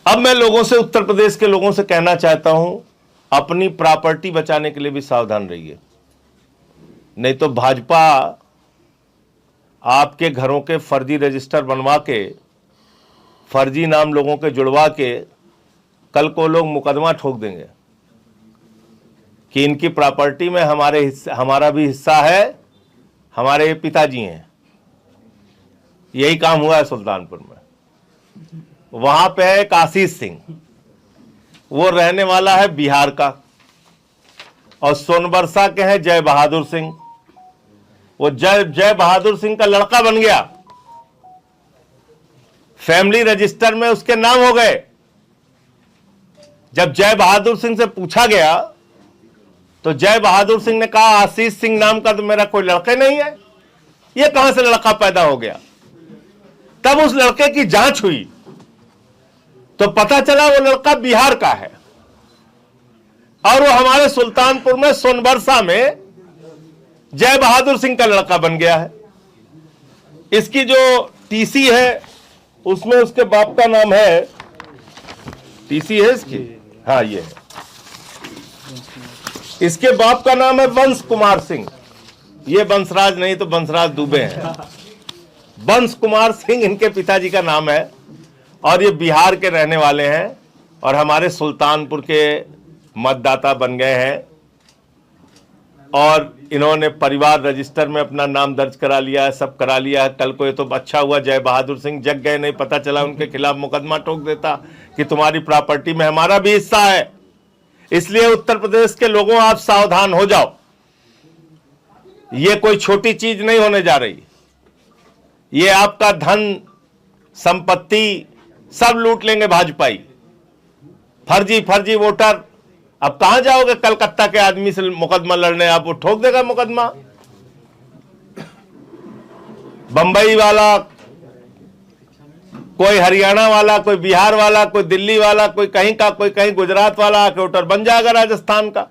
अब मैं लोगों से, उत्तर प्रदेश के लोगों से कहना चाहता हूं, अपनी प्रॉपर्टी बचाने के लिए भी सावधान रहिए, नहीं तो भाजपा आपके घरों के फर्जी रजिस्टर बनवा के, फर्जी नाम लोगों के जुड़वा के, कल को लोग मुकदमा ठोक देंगे कि इनकी प्रॉपर्टी में हमारा भी हिस्सा है, हमारे पिताजी हैं। यही काम हुआ है सुल्तानपुर में। वहां पे है एक आशीष सिंह, वो रहने वाला है बिहार का, और सोनबरसा के हैं जय बहादुर सिंह। वो जय बहादुर सिंह का लड़का बन गया, फैमिली रजिस्टर में उसके नाम हो गए। जब जय बहादुर सिंह से पूछा गया तो जय बहादुर सिंह ने कहा आशीष सिंह नाम का तो मेरा कोई लड़का नहीं है, ये कहां से लड़का पैदा हो गया। तब उस लड़के की जांच हुई तो पता चला वो लड़का बिहार का है, और वो हमारे सुल्तानपुर में सोनबरसा में जय बहादुर सिंह का लड़का बन गया है। इसकी जो टीसी है उसमें उसके बाप का नाम है, टीसी है इसकी, हाँ ये है, इसके बाप का नाम है वंश कुमार सिंह। ये वंशराज नहीं तो वंशराज दुबे हैं। वंश कुमार सिंह इनके पिताजी का नाम है, और ये बिहार के रहने वाले हैं और हमारे सुल्तानपुर के मतदाता बन गए हैं, और इन्होंने परिवार रजिस्टर में अपना नाम दर्ज करा लिया है, सब करा लिया है। कल को ये तो अच्छा हुआ जय बहादुर सिंह जग गए, नहीं पता चला उनके खिलाफ मुकदमा ठोक देता कि तुम्हारी प्रॉपर्टी में हमारा भी हिस्सा है। इसलिए उत्तर प्रदेश के लोगों, आप सावधान हो जाओ, ये कोई छोटी चीज नहीं होने जा रही। ये आपका धन संपत्ति सब लूट लेंगे भाजपाई, फर्जी वोटर। अब कहां जाओगे कलकत्ता के आदमी से मुकदमा लड़ने, आप वो ठोक देगा मुकदमा। बंबई वाला, कोई हरियाणा वाला, कोई बिहार वाला, कोई दिल्ली वाला, कोई कहीं का, कोई कहीं गुजरात वाला आके वोटर बन जाएगा राजस्थान का।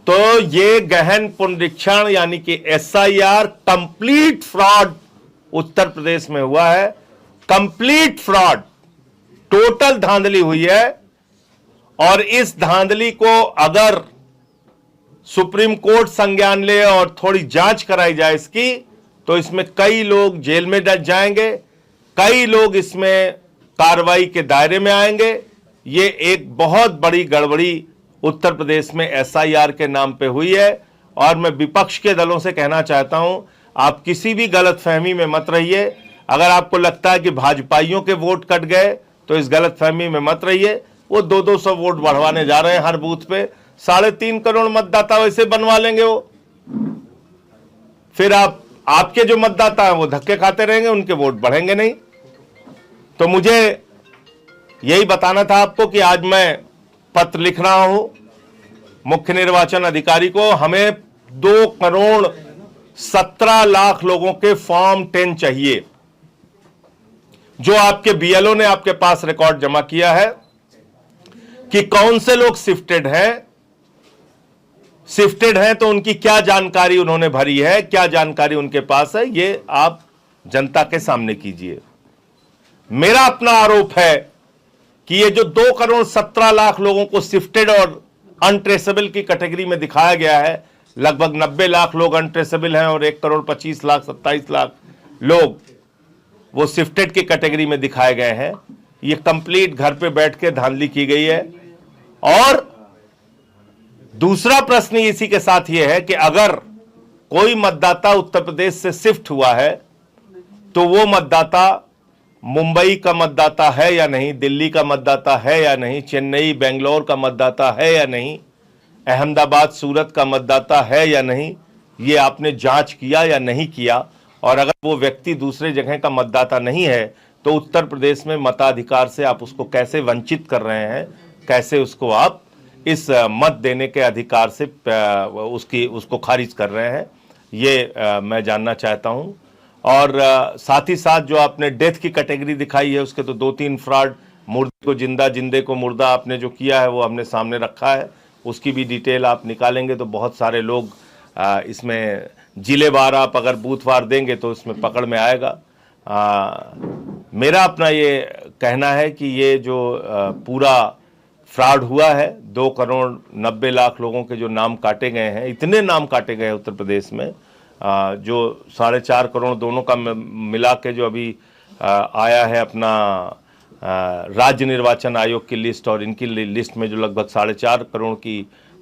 तो ये गहन पुनरीक्षण यानी कि SIR complete fraud Uttar Pradesh में हुआ है, कंप्लीट फ्रॉड, टोटल धांधली हुई है। और इस धांधली को अगर सुप्रीम कोर्ट संज्ञान ले और थोड़ी जांच कराई जाए इसकी, तो इसमें कई लोग जेल में जाएंगे, कई लोग इसमें कार्रवाई के दायरे में आएंगे। ये एक बहुत बड़ी गड़बड़ी उत्तर प्रदेश में SIR के नाम पे हुई है। और मैं विपक्ष के दलों से कहना चाहता हूं, आप किसी भी गलतफहमी में मत रहिए। अगर आपको लगता है कि भाजपाइयों के वोट कट गए तो इस गलतफहमी में मत रहिए। वो 200 वोट बढ़वाने जा रहे हैं हर बूथ पे, 3.5 करोड़ मतदाता वैसे बनवा लेंगे वो। फिर आपके जो मतदाता हैं वो धक्के खाते रहेंगे, उनके वोट बढ़ेंगे नहीं। तो मुझे यही बताना था आपको कि आज मैं पत्र लिख रहा हूं मुख्य निर्वाचन अधिकारी को। हमें 2,17,00,000 लोगों के फॉर्म 10 चाहिए, जो आपके BLO ने आपके पास रिकॉर्ड जमा किया है कि कौन से लोग शिफ्टेड हैं तो उनकी क्या जानकारी उन्होंने भरी है, क्या जानकारी उनके पास है, ये आप जनता के सामने कीजिए। मेरा अपना आरोप है कि ये जो 2,17,00,000 लोगों को शिफ्टेड और अनट्रेसेबल की कैटेगरी में दिखाया गया है, लगभग 90 लाख लोग अनट्रेसेबल हैं और 1,25,27,00,000 लोग वो शिफ्टेड की कैटेगरी में दिखाए गए हैं। ये कंप्लीट घर पे बैठ के धांधली की गई है। और दूसरा प्रश्न इसी के साथ ये है कि अगर कोई मतदाता उत्तर प्रदेश से शिफ्ट हुआ है तो वो मतदाता मुंबई का मतदाता है या नहीं, दिल्ली का मतदाता है या नहीं, चेन्नई बेंगलोर का मतदाता है या नहीं, अहमदाबाद सूरत का मतदाता है या नहीं, ये आपने जांच किया या नहीं किया। और अगर वो व्यक्ति दूसरे जगह का मतदाता नहीं है तो उत्तर प्रदेश में मताधिकार से आप उसको कैसे वंचित कर रहे हैं, कैसे उसको आप इस मत देने के अधिकार से उसको खारिज कर रहे हैं, ये मैं जानना चाहता हूं। और साथ ही साथ जो आपने डेथ की कैटेगरी दिखाई है उसके तो 2-3 फ्रॉड, मुर्दे को जिंदा, जिंदे को मुर्दा आपने जो किया है वो हमने सामने रखा है, उसकी भी डिटेल आप निकालेंगे तो बहुत सारे लोग इसमें जिलेवार आप अगर बूथवार देंगे तो इसमें पकड़ में आएगा। मेरा अपना ये कहना है कि ये जो पूरा फ्रॉड हुआ है, 2 करोड़ 90 लाख लोगों के जो नाम काटे गए हैं, इतने नाम काटे गए उत्तर प्रदेश में, जो 4.5 करोड़ दोनों का मिला के जो अभी आया है अपना राज्य निर्वाचन आयोग की लिस्ट, और इनकी लिस्ट में जो लगभग 4.5 करोड़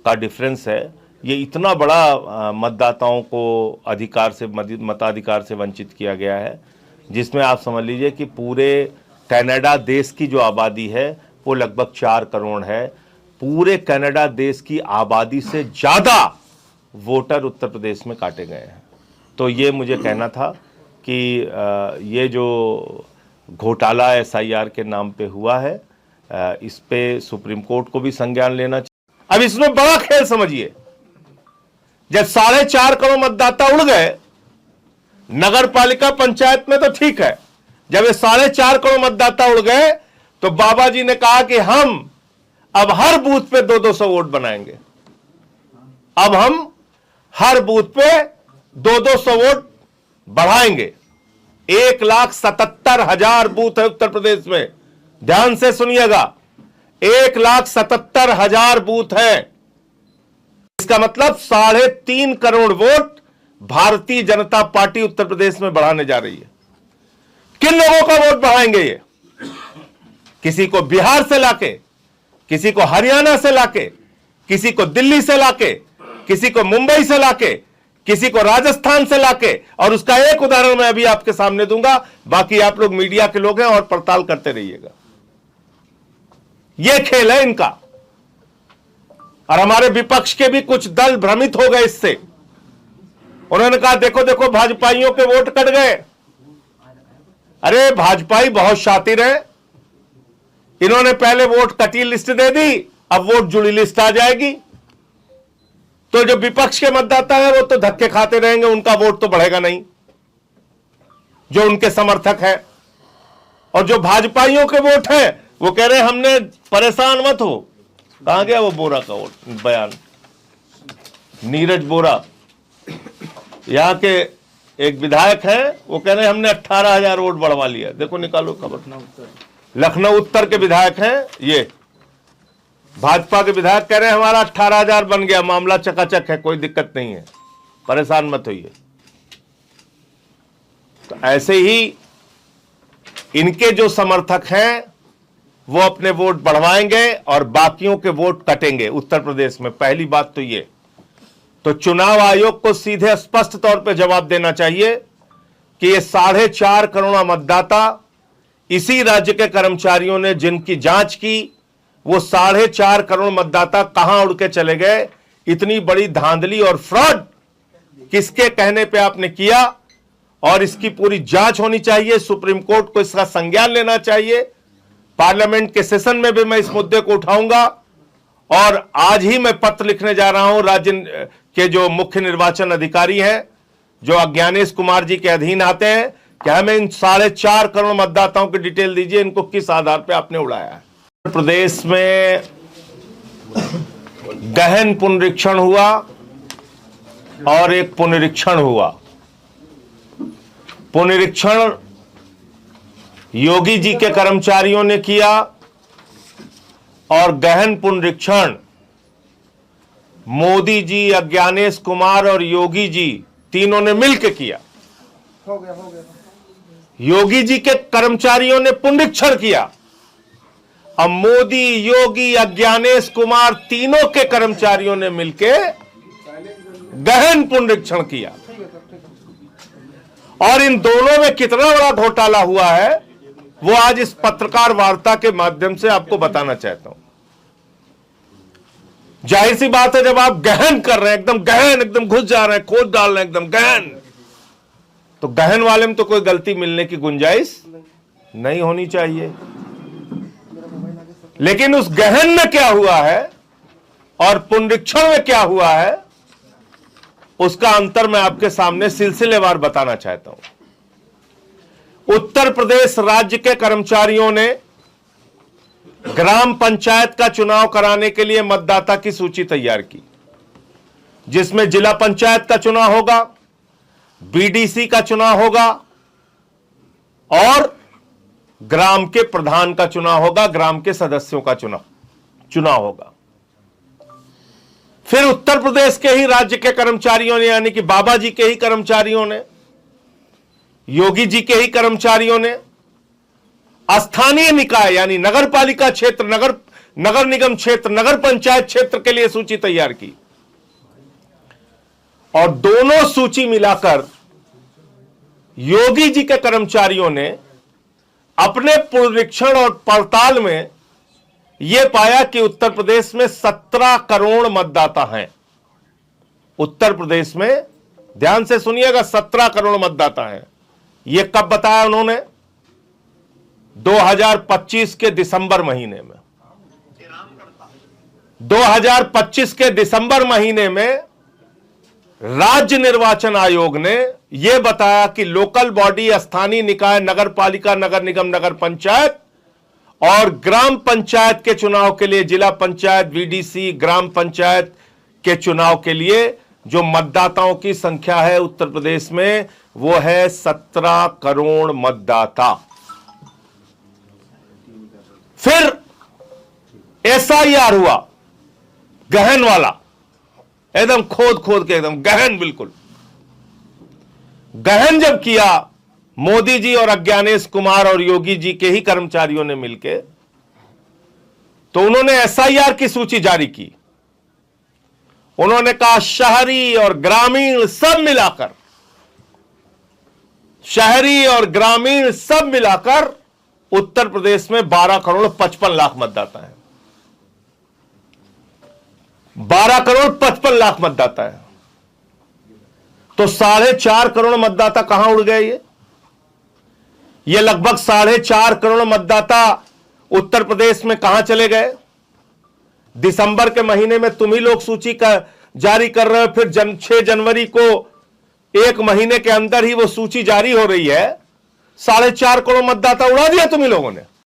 का डिफरेंस है, ये इतना बड़ा मतदाताओं को अधिकार से, मताधिकार से वंचित किया गया है, जिसमें आप समझ लीजिए कि पूरे कनाडा देश की जो आबादी है वो लगभग 4 करोड़ है। पूरे कनाडा देश की आबादी से ज़्यादा वोटर उत्तर प्रदेश में काटे गए हैं। तो ये मुझे कहना था कि ये जो घोटाला SIR के नाम पे हुआ है, इस पे सुप्रीम कोर्ट को भी संज्ञान लेना चाहिए। अब इसमें बड़ा खेल समझिए, जब 4.5 करोड़ मतदाता उड़ गए नगर पालिका पंचायत में तो ठीक है, जब ये 4.5 करोड़ मतदाता उड़ गए तो बाबा जी ने कहा कि हम अब हर बूथ पे 200 वोट बनाएंगे। अब हम हर बूथ पे 200 वोट बढ़ाएंगे। 1,77,000 बूथ है उत्तर प्रदेश में, ध्यान से सुनिएगा, 1,77,000 बूथ है। इसका मतलब 3.5 करोड़ वोट भारतीय जनता पार्टी उत्तर प्रदेश में बढ़ाने जा रही है। किन लोगों का वोट बढ़ाएंगे ये? किसी को बिहार से लाके, किसी को हरियाणा से लाके, किसी को दिल्ली से लाके, किसी को मुंबई से लाके, किसी को राजस्थान से लाके, और उसका एक उदाहरण मैं अभी आपके सामने दूंगा, बाकी आप लोग मीडिया के लोग हैं और पड़ताल करते रहिएगा। यह खेल है इनका। और हमारे विपक्ष के भी कुछ दल भ्रमित हो गए इससे। उन्होंने कहा देखो देखो भाजपाइयों के वोट कट गए। अरे भाजपाई बहुत शातिर है, इन्होंने पहले वोट कटी लिस्ट दे दी, अब वोट जुड़ी लिस्ट आ जाएगी, तो जो विपक्ष के मतदाता है वो तो धक्के खाते रहेंगे, उनका वोट तो बढ़ेगा नहीं, जो उनके समर्थक है। और जो भाजपाइयों के वोट है वो कह रहे हैं हमने, परेशान मत हो। कहां गया वो बोरा का वोट बयान, नीरज बोरा, यहां के एक विधायक है, वो कह रहे हैं हमने 18,000 वोट बढ़वा लिया। देखो निकालो खबर, लखनऊ उत्तर के विधायक हैं ये, भाजपा के विधायक कह रहे हैं हमारा 18,000 बन गया, मामला चकाचक है, कोई दिक्कत नहीं है, परेशान मत होइए। तो ऐसे ही इनके जो समर्थक हैं वो अपने वोट बढ़वाएंगे और बाकियों के वोट कटेंगे उत्तर प्रदेश में। पहली बात तो ये, तो चुनाव आयोग को सीधे स्पष्ट तौर पे जवाब देना चाहिए कि ये 4.5 करोड़ मतदाता, इसी राज्य के कर्मचारियों ने जिनकी जांच की, वो 4.5 करोड़ मतदाता कहां उड़ के चले गए? इतनी बड़ी धांधली और फ्रॉड किसके कहने पे आपने किया? और इसकी पूरी जांच होनी चाहिए, सुप्रीम कोर्ट को इसका संज्ञान लेना चाहिए। पार्लियामेंट के सेशन में भी मैं इस मुद्दे को उठाऊंगा, और आज ही मैं पत्र लिखने जा रहा हूं राज्य के जो मुख्य निर्वाचन अधिकारी हैं, जो अज्ञानेश कुमार जी के अधीन आते हैं, कि हमें इन 4.5 करोड़ मतदाताओं की डिटेल दीजिए, इनको किस आधार पर आपने उड़ाया है। उत्तर प्रदेश में गहन पुनरीक्षण हुआ और एक पुनरीक्षण हुआ। पुनरीक्षण योगी जी के कर्मचारियों ने किया और गहन पुनरीक्षण मोदी जी, अज्ञानेश कुमार और योगी जी तीनों ने मिलकर किया। हो गया। योगी जी के कर्मचारियों ने पुनरीक्षण किया, अब मोदी, योगी, अज्ञानेश कुमार तीनों के कर्मचारियों ने मिलकर गहन पुनरीक्षण किया। और इन दोनों में कितना बड़ा घोटाला हुआ है वो आज इस पत्रकार वार्ता के माध्यम से आपको बताना चाहता हूं। जाहिर सी बात है, जब आप गहन कर रहे हैं, एकदम गहन, एकदम घुस जा रहे हैं, खोद डाल रहे हैं एकदम गहन, तो गहन वाले में तो कोई गलती मिलने की गुंजाइश नहीं होनी चाहिए। लेकिन उस गहन में क्या हुआ है और पुनरीक्षण में क्या हुआ है, उसका अंतर मैं आपके सामने सिलसिलेवार बताना चाहता हूं। उत्तर प्रदेश राज्य के कर्मचारियों ने ग्राम पंचायत का चुनाव कराने के लिए मतदाता की सूची तैयार की, जिसमें जिला पंचायत का चुनाव होगा, बीडीसी का चुनाव होगा, और ग्राम के प्रधान का चुनाव होगा, ग्राम के सदस्यों का चुनाव होगा। फिर उत्तर प्रदेश के ही राज्य के कर्मचारियों ने, यानी कि बाबा जी के ही कर्मचारियों ने, योगी जी के ही कर्मचारियों ने स्थानीय निकाय यानी नगर पालिका क्षेत्र, नगर निगम क्षेत्र, नगर पंचायत क्षेत्र के लिए सूची तैयार की और दोनों सूची मिलाकर योगी जी के कर्मचारियों ने अपने पुनरीक्षण और पड़ताल में यह पाया कि उत्तर प्रदेश में 17 करोड़ मतदाता हैं। उत्तर प्रदेश में, ध्यान से सुनिएगा, 17 करोड़ मतदाता हैं। यह कब बताया उन्होंने? 2025 के दिसंबर महीने में। 2025 के दिसंबर महीने में राज्य निर्वाचन आयोग ने यह बताया कि लोकल बॉडी, स्थानीय निकाय, नगर पालिका, नगर निगम, नगर पंचायत और ग्राम पंचायत के चुनाव के लिए, जिला पंचायत, वीडीसी, ग्राम पंचायत के चुनाव के लिए जो मतदाताओं की संख्या है उत्तर प्रदेश में, वो है 17 करोड़ मतदाता। फिर एसआईआर हुआ, गहन वाला, एकदम खोद के, एकदम गहन, बिल्कुल गहन जब किया मोदी जी और अज्ञानेश कुमार और योगी जी के ही कर्मचारियों ने मिलकर, तो उन्होंने एसआईआर की सूची जारी की। उन्होंने कहा शहरी और ग्रामीण सब मिलाकर, शहरी और ग्रामीण सब मिलाकर उत्तर प्रदेश में 12 करोड़ 55 लाख मतदाता है। 12 करोड़ 55 लाख मतदाता है। तो 4.5 करोड़ मतदाता कहां उड़ गए? ये लगभग 4.5 करोड़ मतदाता उत्तर प्रदेश में कहां चले गए? दिसंबर के महीने में तुम ही लोग सूची का जारी कर रहे हो, फिर 6 जनवरी को, एक महीने के अंदर ही वो सूची जारी हो रही है। 4.5 करोड़ मतदाता उड़ा दिया तुम ही लोगों ने।